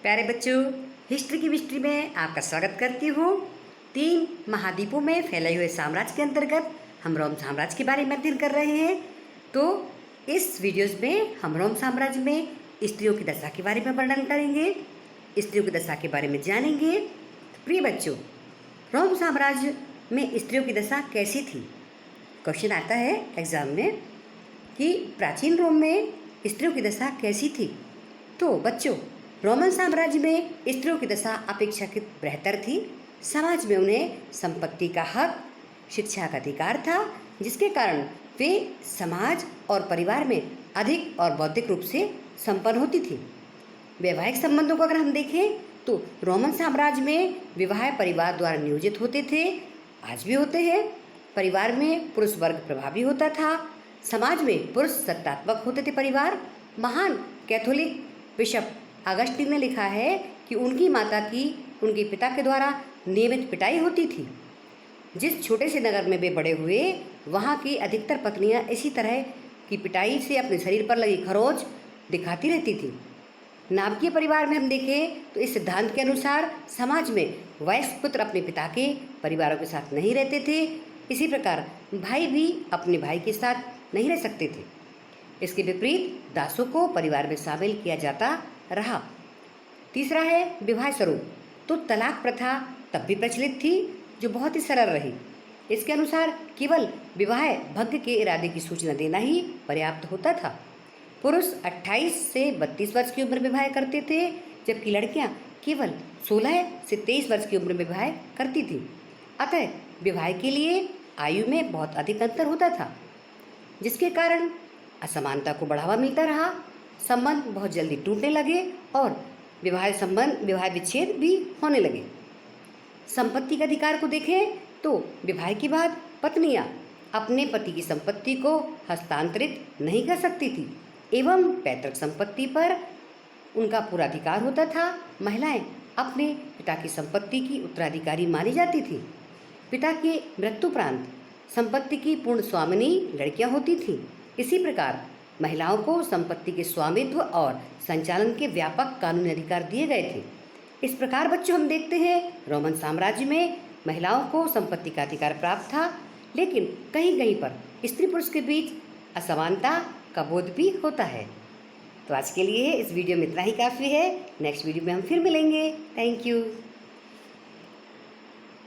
प्यारे बच्चों, हिस्ट्री की मिस्ट्री में आपका स्वागत करती हूँ। 3 महाद्वीपों में फैले हुए साम्राज्य के अंतर्गत हम रोम साम्राज्य के बारे में अध्ययन कर रहे हैं। तो इस वीडियोस में हम रोम साम्राज्य में स्त्रियों की दशा के बारे में वर्णन करेंगे, स्त्रियों की दशा के बारे में जानेंगे। प्रिय बच्चों, रोम साम्राज्य में स्त्रियों की दशा कैसी थी? क्वेश्चन आता है एग्जाम में कि प्राचीन रोम में स्त्रियों की दशा कैसी थी। तो बच्चों, रोमन साम्राज्य में स्त्रियों की दशा अपेक्षाकृत बेहतर थी। समाज में उन्हें संपत्ति का हक, शिक्षा का अधिकार था, जिसके कारण वे समाज और परिवार में अधिक और बौद्धिक रूप से संपन्न होती थी। वैवाहिक संबंधों को अगर हम देखें तो रोमन साम्राज्य में विवाह परिवार द्वारा नियोजित होते थे, आज भी होते हैं। परिवार में पुरुष वर्ग प्रभावी होता था, समाज में पुरुष सत्तात्मक होते थे। परिवार महान कैथोलिक बिशप अगस्टीन ने लिखा है कि उनकी माता की उनके पिता के द्वारा नियमित पिटाई होती थी। जिस छोटे से नगर में वे बड़े हुए, वहाँ की अधिकतर पत्नियाँ इसी तरह की पिटाई से अपने शरीर पर लगी खरोंच दिखाती रहती थी। नाभिकीय परिवार में हम देखें तो इस सिद्धांत के अनुसार समाज में वयस्क पुत्र अपने पिता के परिवारों के साथ नहीं रहते थे। इसी प्रकार भाई भी अपने भाई के साथ नहीं रह सकते थे। इसके विपरीत दासों को परिवार में शामिल किया जाता रहा। तीसरा है विवाह स्वरूप। तो तलाक प्रथा तब भी प्रचलित थी, जो बहुत ही सरल रही। इसके अनुसार केवल विवाह भंग के इरादे की सूचना देना ही पर्याप्त होता था। पुरुष 28 से 32 वर्ष की उम्र में विवाह करते थे, जबकि लड़कियां केवल 16 से 23 वर्ष की उम्र में विवाह करती थीं। अतः विवाह के लिए आयु में बहुत अधिक अंतर होता था, जिसके कारण असमानता को बढ़ावा मिलता रहा। संबंध बहुत जल्दी टूटने लगे और विवाह विच्छेद भी होने लगे। संपत्ति के अधिकार को देखें तो विवाह के बाद पत्नियां अपने पति की संपत्ति को हस्तांतरित नहीं कर सकती थी एवं पैतृक संपत्ति पर उनका पूरा अधिकार होता था। महिलाएं अपने पिता की संपत्ति की उत्तराधिकारी मानी जाती थी। पिता के मृत्युपरांत संपत्ति की पूर्ण स्वामिनी लड़कियां होती थीं। इसी प्रकार महिलाओं को संपत्ति के स्वामित्व और संचालन के व्यापक कानूनी अधिकार दिए गए थे। इस प्रकार बच्चों, हम देखते हैं रोमन साम्राज्य में महिलाओं को संपत्ति का अधिकार प्राप्त था, लेकिन कहीं कहीं पर स्त्री पुरुष के बीच असमानता का बोध भी होता है। तो आज के लिए इस वीडियो में इतना ही काफ़ी है। नेक्स्ट वीडियो में हम फिर मिलेंगे। Thank you.